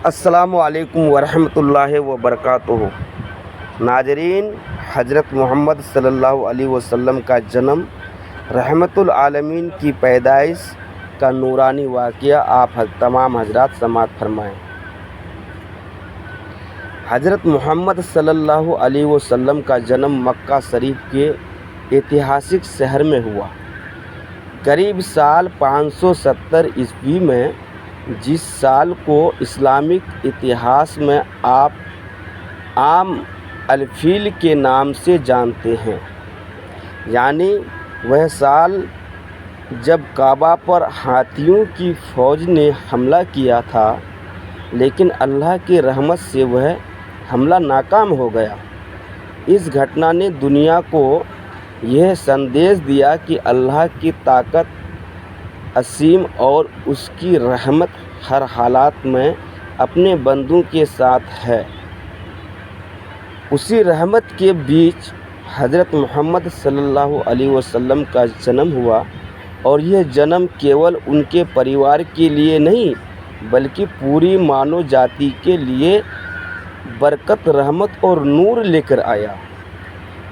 السلام علیکم ورحمۃ اللہ وبرکاتہ۔ ناظرین، حضرت محمد صلی اللہ علیہ وسلم کا جنم، رحمت العالمین کی پیدائش کا نورانی واقعہ آپ تمام حضرات سماعت فرمائیں۔ حضرت محمد صلی اللہ علیہ وسلم کا جنم مکہ شریف کے ایتہاسک شہر میں ہوا۔ قریب سال 570 عیسوی میں، جس سال کو اسلامک اتہاس میں آپ عام الفیل کے نام سے جانتے ہیں، یعنی وہ سال جب کعبہ پر ہاتھیوں کی فوج نے حملہ کیا تھا، لیکن اللہ کی رحمت سے وہ حملہ ناکام ہو گیا۔ اس گھٹنا نے دنیا کو یہ سندیش دیا کہ اللہ کی طاقت عظیم اور اس کی رحمت ہر حالات میں اپنے بندوں کے ساتھ ہے۔ اسی رحمت کے بیچ حضرت محمد صلی اللہ علیہ وسلم کا جنم ہوا، اور یہ جنم کیول ان کے پریوار کے لیے نہیں بلکہ پوری مانو جاتی کے لیے برکت، رحمت اور نور لے کر آیا۔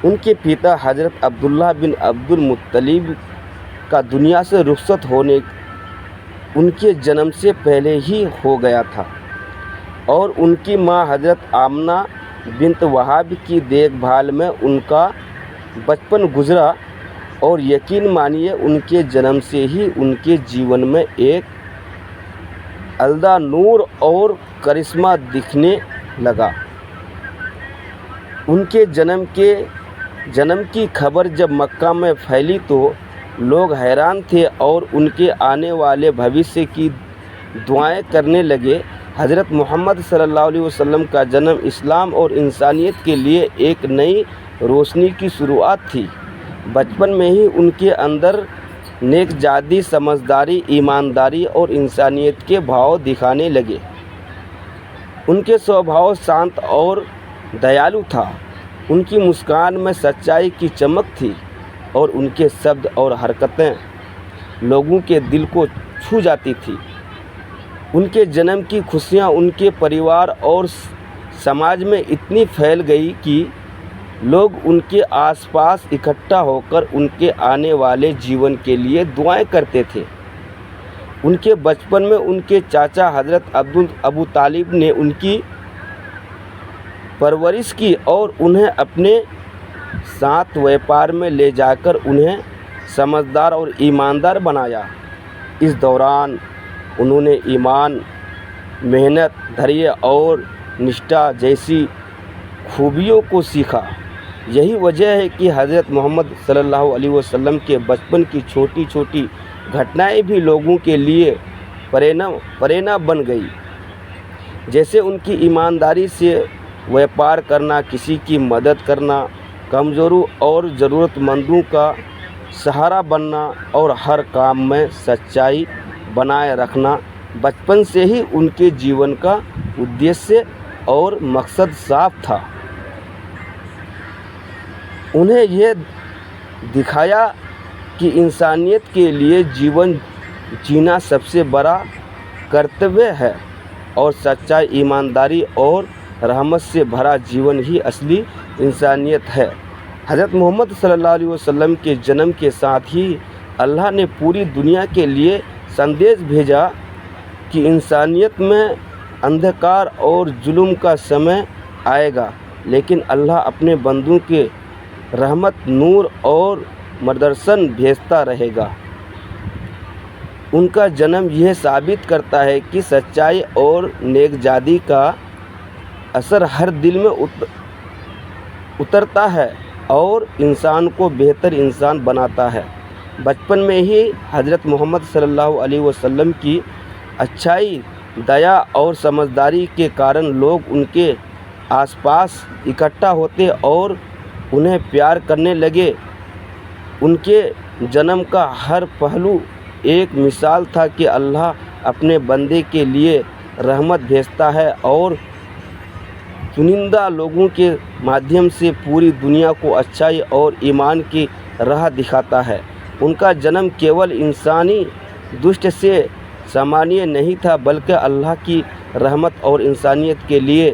ان کے پتا حضرت عبداللہ بن عبد المطلب کا دنیا سے رخصت ہونے ان کے جنم سے پہلے ہی ہو گیا تھا، اور ان کی ماں حضرت آمنہ بنت وہب کی دیکھ بھال میں ان کا بچپن گزرا، اور یقین مانیے ان کے جنم سے ہی ان کے جیون میں ایک علیحدہ نور اور کرشمہ دکھنے لگا۔ ان کے جنم کی خبر جب مکہ میں پھیلی تو لوگ حیران تھے اور ان کے آنے والے بھوشیہ کی دعائیں کرنے لگے۔ حضرت محمد صلی اللہ علیہ وسلم کا جنم اسلام اور انسانیت کے لیے ایک نئی روشنی کی شروعات تھی۔ بچپن میں ہی ان کے اندر نیک جادی، سمجھداری، ایمانداری اور انسانیت کے بھاؤ دکھانے لگے۔ ان کے سوبھاؤ شانت اور دیالو تھا، ان کی مسکان میں سچائی کی چمک تھی، اور ان کے شبد اور حرکتیں لوگوں کے دل کو چھو جاتی تھیں۔ ان کے جنم کی خوشیاں ان کے پریوار اور سماج میں اتنی پھیل گئی کہ لوگ ان کے آس پاس اکٹھا ہو کر ان کے آنے والے جیون کے لیے دعائیں کرتے تھے۔ ان کے بچپن میں ان کے چاچا حضرت ابو طالب نے ان کی پرورش کی اور انہیں اپنے ساتھ ویپار میں لے جا کر انہیں سمجھدار اور ایماندار بنایا۔ اس دوران انہوں نے ایمان، محنت، دھیریہ اور نشٹھا جیسی خوبیوں کو سیکھا۔ یہی وجہ ہے کہ حضرت محمد صلی اللہ علیہ وسلم کے بچپن کی چھوٹی چھوٹی گھٹنائیں بھی لوگوں کے لیے پریرنا بن گئی، جیسے ان کی ایمانداری سے ویپار کرنا، کسی کی مدد کرنا، کمزوروں اور ضرورت مندوں کا سہارا بننا، اور ہر کام میں سچائی بنائے رکھنا۔ بچپن سے ہی ان کے جیون کا ادیشیہ اور مقصد صاف تھا۔ انہیں یہ دکھایا کہ انسانیت کے لیے جیون جینا سب سے بڑا کرتویہ ہے، اور سچائی، ایمانداری اور رحمت سے بھرا جیون ہی اصلی انسانیت ہے۔ حضرت محمد صلی اللہ علیہ وسلم کے جنم کے ساتھ ہی اللہ نے پوری دنیا کے لیے سندیش بھیجا کہ انسانیت میں اندھکار اور ظلم کا سمے آئے گا، لیکن اللہ اپنے بندوں کے رحمت، نور اور مردرشن بھیجتا رہے گا۔ ان کا جنم یہ ثابت کرتا ہے کہ سچائی اور نیک جادی کا اثر ہر دل میں اترتا ہے اور انسان کو بہتر انسان بناتا ہے۔ بچپن میں ہی حضرت محمد صلی اللہ علیہ وسلم کی اچھائی، دیا اور سمجھداری کے کارن لوگ ان کے آس پاس اکٹھا ہوتے اور انہیں پیار کرنے لگے۔ ان کے جنم کا ہر پہلو ایک مثال تھا کہ اللہ اپنے بندے کے لیے رحمت بھیجتا ہے اور چنندہ لوگوں کے مادھیم سے پوری دنیا کو اچھائی اور ایمان کی راہ دکھاتا ہے۔ ان کا جنم کیول انسانی دشت سے سامانیہ نہیں تھا، بلکہ اللہ کی رحمت اور انسانیت کے لیے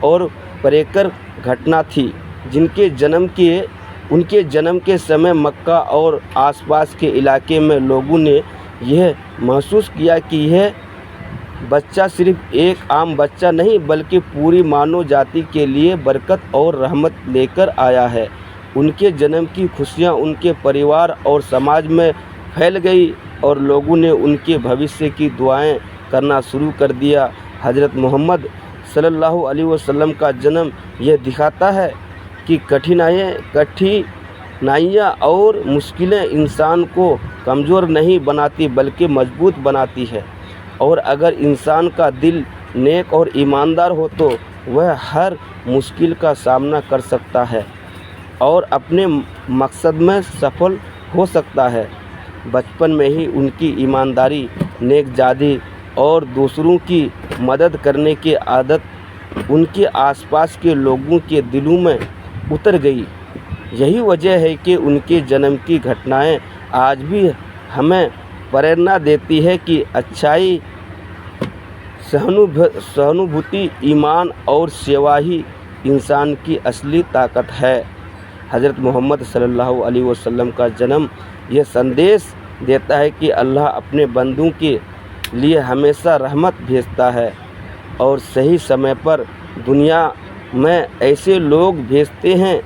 اور پرکر گھٹنا تھی، ان کے جنم کے سمے مکہ اور آس پاس کے علاقے میں لوگوں نے یہ محسوس کیا کہ یہ بچہ صرف ایک عام بچہ نہیں بلکہ پوری مانو جاتی کے لیے برکت اور رحمت لے کر آیا ہے۔ ان کے جنم کی خوشیاں ان کے پریوار اور سماج میں پھیل گئی اور لوگوں نے ان کے بھوشیہ کی دعائیں کرنا شروع کر دیا۔ حضرت محمد صلی اللہ علیہ وسلم کا جنم یہ دکھاتا ہے کہ کٹھنائیاں اور مشکلیں انسان کو کمزور نہیں بناتی بلکہ مضبوط بناتی ہے، اور اگر انسان کا دل نیک اور ایماندار ہو تو وہ ہر مشکل کا سامنا کر سکتا ہے اور اپنے مقصد میں سفل ہو سکتا ہے۔ بچپن میں ہی ان کی ایمانداری، نیک زادی اور دوسروں کی مدد کرنے کی عادت ان کے آس پاس کے لوگوں کے دلوں میں اتر گئی۔ یہی وجہ ہے کہ ان کے جنم کی گھٹنائیں آج بھی ہمیں پریرنا دیتی ہے کہ اچھائی، سہانوبھوتی، ایمان اور سیوا ہی انسان کی اصلی طاقت ہے۔ حضرت محمد صلی اللہ علیہ وسلم کا جنم یہ سندیش دیتا ہے کہ اللہ اپنے بندوں کے لیے ہمیشہ رحمت بھیجتا ہے اور صحیح سمے پر دنیا میں ایسے لوگ بھیجتے ہیں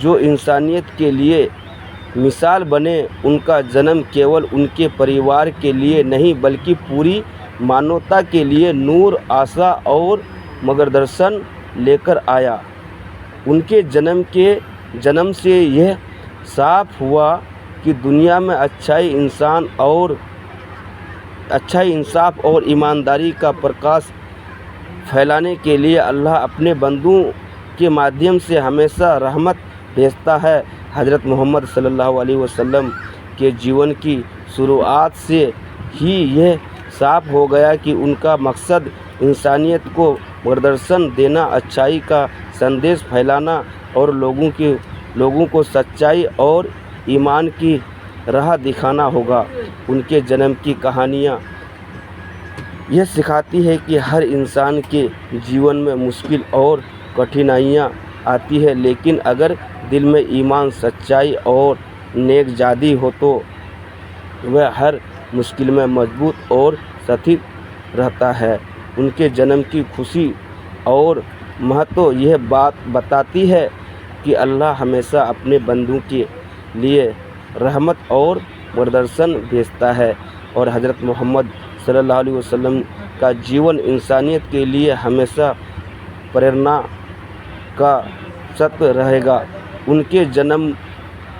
جو انسانیت کے لیے مثال بنے۔ ان کا جنم کیول ان کے پریوار کے لیے نہیں بلکہ پوری مانوتا کے لیے نور، آشا اور مارگدرشن لے کر آیا۔ ان کے جنم سے یہ صاف ہوا کہ دنیا میں اچھائی، انصاف اور ایمانداری کا پرکاش پھیلانے کے لیے اللہ اپنے بندوں کے مادھیم سے ہمیشہ رحمت بھیجتا ہے۔ حضرت محمد صلی اللہ علیہ وسلم کے جیون کی شروعات سے ہی یہ صاف ہو گیا کہ ان کا مقصد انسانیت کو مارگدرشن دینا، اچھائی کا سندیش پھیلانا اور لوگوں کو سچائی اور ایمان کی راہ دکھانا ہوگا۔ ان کے جنم کی کہانیاں یہ سکھاتی ہے کہ ہر انسان کے جیون میں مشکل اور کٹھنائیاں آتی ہیں، لیکن اگر دل میں ایمان، سچائی اور نیک زادی ہو تو وہ ہر مشکل میں مضبوط اور ستھر رہتا ہے۔ ان کے جنم کی خوشی اور مہتو یہ بات بتاتی ہے کہ اللہ ہمیشہ اپنے بندوں کے لیے رحمت اور مارگدرشن بھیجتا ہے، اور حضرت محمد صلی اللہ علیہ وسلم کا جیون انسانیت کے لیے ہمیشہ پریرنا کا سطر رہے گا۔ ان کے جنم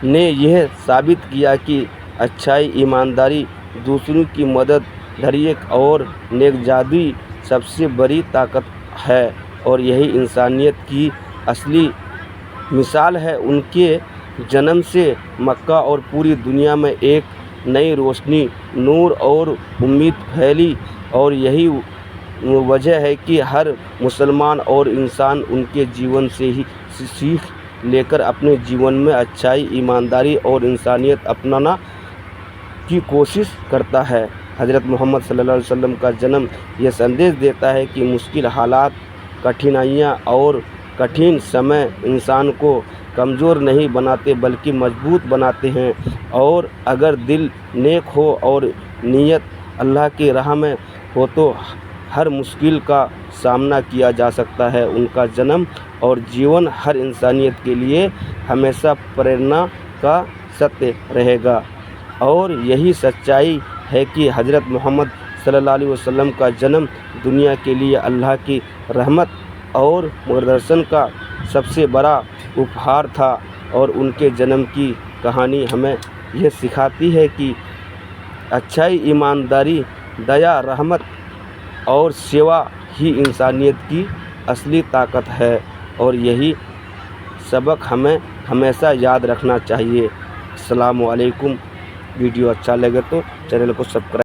نے یہ ثابت کیا کہ اچھائی، ایمانداری، دوسروں کی مدد، دھیریہ اور نیک زادی سب سے بڑی طاقت ہے اور یہی انسانیت کی اصلی مثال ہے۔ ان کے جنم سے مکہ اور پوری دنیا میں ایک نئی روشنی، نور اور امید پھیلی، اور یہی وجہ ہے کہ ہر مسلمان اور انسان ان کے جیون سے ہی سیکھ لے کر اپنے جیون میں اچھائی، ایمانداری اور انسانیت اپنانا کی کوشش کرتا ہے۔ حضرت محمد صلی اللہ علیہ وسلم کا جنم یہ سندیش دیتا ہے کہ مشکل حالات، کٹھنائیاں اور کٹھن سمے انسان کو کمزور نہیں بناتے بلکہ مضبوط بناتے ہیں، اور اگر دل نیک ہو اور نیت اللہ کی راہ میں ہو تو ہر مشکل کا سامنا کیا جا سکتا ہے۔ ان کا جنم اور جیون ہر انسانیت کے لیے ہمیشہ پریرنا کا سطر رہے گا، اور یہی سچائی ہے کہ حضرت محمد صلی اللہ علیہ وسلم کا جنم دنیا کے لیے اللہ کی رحمت اور مارگدرشن کا سب سے بڑا اپہار تھا، اور ان کے جنم کی کہانی ہمیں یہ سکھاتی ہے کہ اچھائی، ایمانداری، دیا، رحمت اور سیوا ہی انسانیت کی اصلی طاقت ہے، اور یہی سبق ہمیں ہمیشہ یاد رکھنا چاہیے۔ السلام علیکم۔ ویڈیو اچھا لگے تو چینل کو سبسکرائب